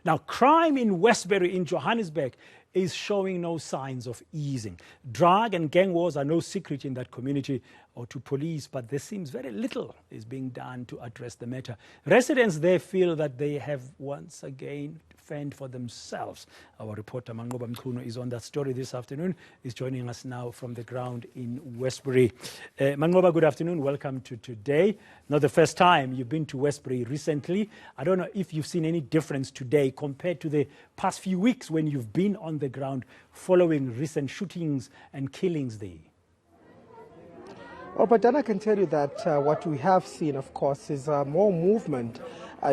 Now, crime in Westbury in Johannesburg is showing no signs of easing. Drug and gang wars are no secret in that community or to police, but there seems very little is being done to address the matter. Residents there feel that they have once again fend for themselves. Our reporter Manqoba Mchunu is on that story this afternoon. Is joining us now from the ground in Westbury. Manqoba, good afternoon. Welcome to today. Not the first time you've been to Westbury recently. I don't know if you've seen any difference today compared to the past few weeks when you've been on the ground following recent shootings and killings there. Well, but then I can tell you that what we have seen, of course, is more movement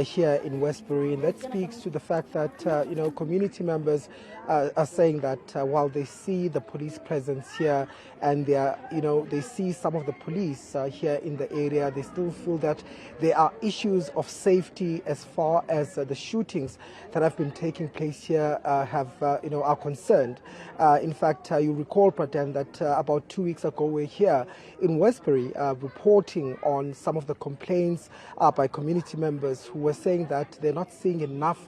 here in Westbury, and that speaks to the fact that community members are saying that while they see the police presence here and they see some of the police here in the area, they still feel that there are issues of safety as far as the shootings that have been taking place here are concerned. In fact, you recall, Praten, that about 2 weeks ago we're here in Westbury reporting on some of the complaints by community members who were saying that they're not seeing enough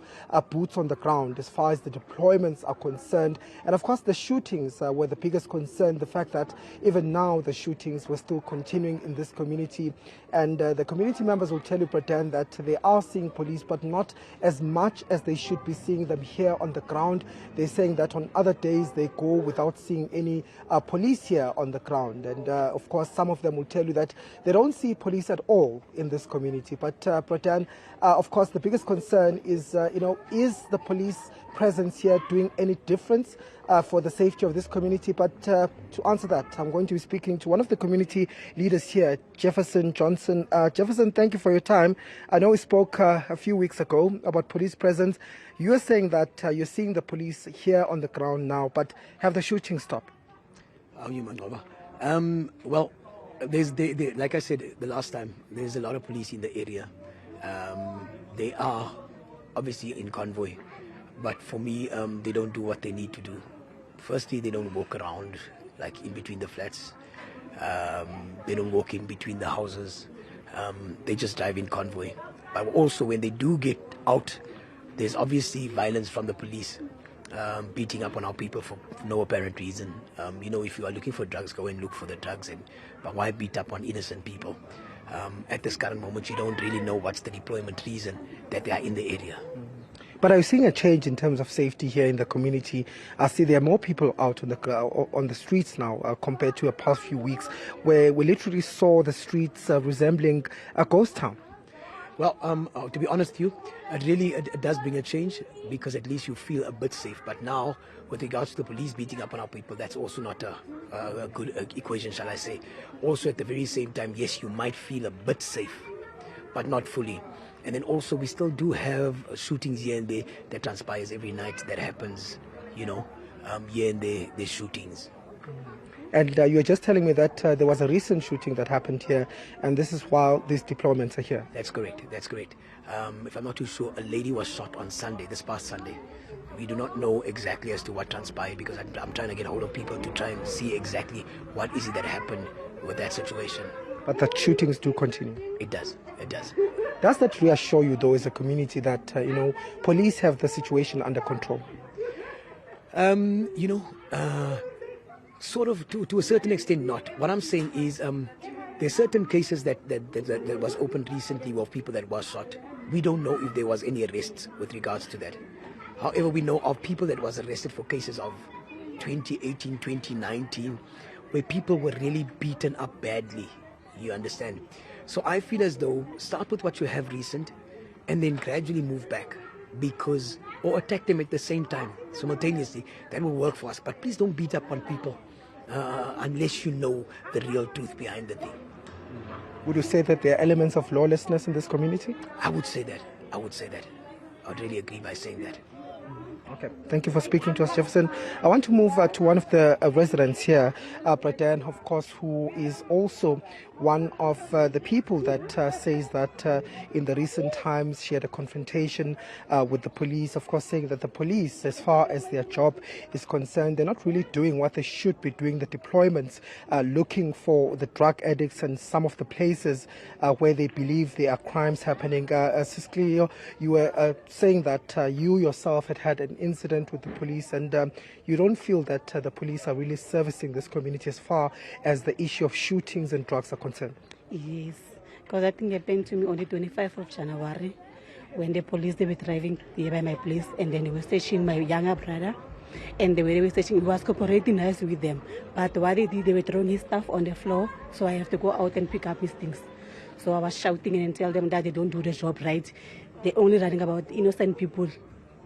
boots on the ground as far as the deployments are concerned. And of course the shootings were the biggest concern, the fact that even now the shootings were still continuing in this community. And the community members will tell you, Praten, that they are seeing police, but not as much as they should be seeing them here on the ground. They're saying that on other days they go without seeing any police here on the ground. And of course some of them will tell you that they don't see police at all in this community. But Praten, of course the biggest concern is, is the police presence here doing any difference for the safety of this community? But to answer that, I'm going to be speaking to one of the community leaders here, Jefferson Johnson. Jefferson, thank you for your time. I know we spoke a few weeks ago about police presence. You are saying that you're seeing the police here on the ground now, but have the shooting stopped? How are you, Manqoba? Well, like I said the last time, there's a lot of police in the area. They are obviously in convoy, but for me, they don't do what they need to do. Firstly, they don't walk around like in between the flats. They don't walk in between the houses. They just drive in convoy. But also when they do get out, there's obviously violence from the police, beating up on our people for no apparent reason. If you are looking for drugs, go and look for the drugs. But why beat up on innocent people? At this current moment, you don't really know what's the deployment reason that they are in the area. But are you seeing a change in terms of safety here in the community? I see there are more people out on the streets now compared to the past few weeks, where we literally saw the streets resembling a ghost town. Well, to be honest with you, it does bring a change, because at least you feel a bit safe. But now, with regards to the police beating up on our people, that's also not a good equation, shall I say. Also, at the very same time, yes, you might feel a bit safe, but not fully. And then also, we still do have shootings here and there that transpires every night. That happens, here and there, there's shootings. And you were just telling me that there was a recent shooting that happened here, and this is while these deployments are here. That's correct. If I'm not too sure, a lady was shot on Sunday, this past Sunday. We do not know exactly as to what transpired, because I'm trying to get hold of people to try and see exactly what is it that happened with that situation. But the shootings do continue. It does. Does that reassure you, though, as a community, that police have the situation under control? Sort of to a certain extent, not. What I'm saying is there are certain cases that was opened recently of people that were shot. We don't know if there was any arrests with regards to that. However, we know of people that was arrested for cases of 2018, 2019, where people were really beaten up badly. You understand? So I feel as though start with what you have recent and then gradually move back, or attack them at the same time, simultaneously. That will work for us. But please don't beat up on people unless you know the real truth behind the thing. Would you say that there are elements of lawlessness in this community? I would say that. I would really agree by saying that. Okay, thank you for speaking to us, Jefferson. I want to move to one of the residents here, Pradan, of course, who is also one of the people that says that in the recent times she had a confrontation with the police, of course, saying that the police, as far as their job is concerned, they're not really doing what they should be doing, the deployments, looking for the drug addicts and some of the places where they believe there are crimes happening. Siskliyo, you were saying that you yourself had an incident with the police, and you don't feel that the police are really servicing this community as far as the issue of shootings and drugs are concerned. Yes, because I think it happened to me on the 25th of January when the police, they were driving here by my place, and then they were searching my younger brother, and they were searching. He was cooperating nice with them, but what they did, they were throwing his stuff on the floor, so I have to go out and pick up his things. So I was shouting and tell them that they don't do the job right. They're only running about innocent people.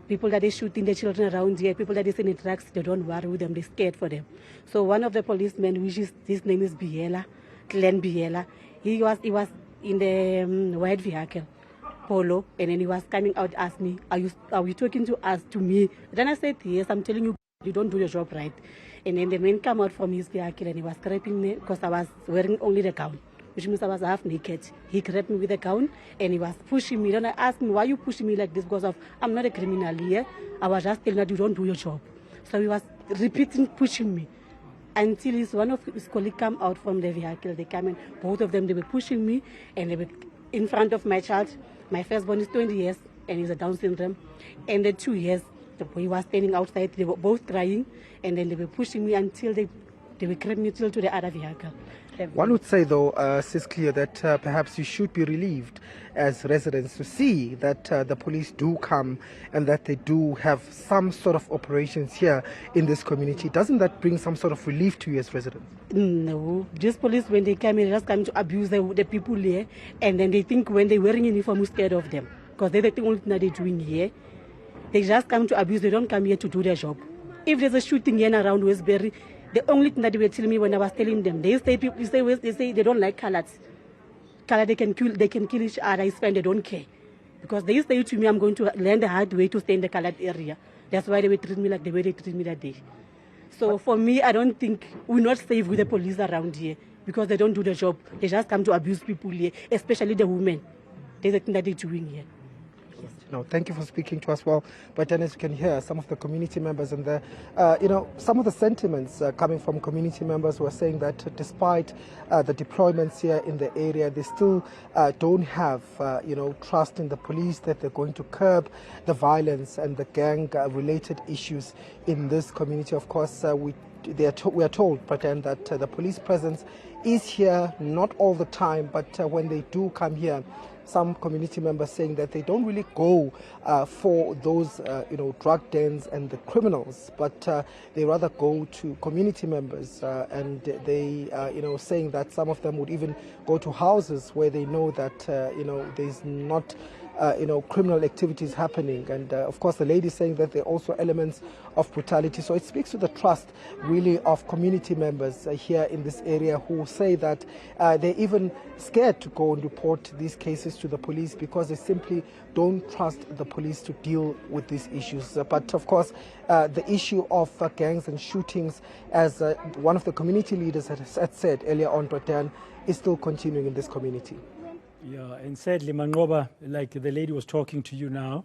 People that are shooting the children around here, people that are selling drugs, they don't worry with them, they're scared for them. So one of the policemen, his name is Biela, Glenn Biela, he was in the white vehicle, Polo, and then he was coming out, asked me, are you talking to me? Then I said, yes, I'm telling you, you don't do your job right. And then the man came out from his vehicle and he was grabbing me because I was wearing only the gown, which means I was half naked. He grabbed me with the gown and he was pushing me. Then I asked him, why are you pushing me like this? Because I'm not a criminal here. I was just telling that you don't do your job. So he was repeating, pushing me. Until one of his colleagues come out from the vehicle. They came in, both of them, they were pushing me and they were in front of my child. My firstborn is 20 years and he's a Down syndrome. And the 2 years, the boy was standing outside. They were both crying and then they were pushing me until they were grabbing me till to the other vehicle. One would say, though, Siskliyo, that perhaps you should be relieved as residents to see that the police do come and that they do have some sort of operations here in this community. Doesn't that bring some sort of relief to you as residents? No. These police, when they come in, they just come to abuse the people here, and then they think when they're wearing uniform, we're scared of them. Because they're the only thing that they're doing here. They just come to abuse, they don't come here to do their job. If there's a shooting here and around Westbury, the only thing that they were telling me when I was telling them, they say they don't like colors. Color, they can kill each other, it's fine, they don't care. Because they say to me, I'm going to learn the hard way to stay in the colored area. That's why they were treating me like the way they treated me that day. So for me, I don't think we're not safe with the police around here because they don't do the job. They just come to abuse people here, especially the women. That's the thing that they're doing here. No, thank you for speaking to us. Well, but then as you can hear, some of the community members and the, some of the sentiments coming from community members who are saying that despite the deployments here in the area, they still don't have, trust in the police that they're going to curb the violence and the gang-related issues in this community. Of course, we are told, but then that the police presence is here, not all the time, but when they do come here, some community members saying that they don't really go for those, drug dens and the criminals, but they rather go to community members, and they, saying that some of them would even go to houses where they know that, there's not criminal activities happening. And of course, the lady saying that there are also elements of brutality. So it speaks to the trust, really, of community members here in this area who say that they're even scared to go and report these cases to the police because they simply don't trust the police to deal with these issues. But of course, the issue of gangs and shootings, as one of the community leaders had said earlier on, Pradan, is still continuing in this community. Yeah, and sadly, Manqoba, like the lady was talking to you now,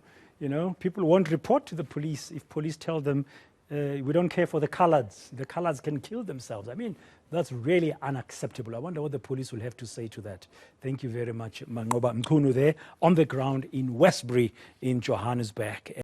people won't report to the police if police tell them, we don't care for the coloreds. The coloreds can kill themselves. I mean, that's really unacceptable. I wonder what the police will have to say to that. Thank you very much, Manqoba Mchunu there on the ground in Westbury in Johannesburg.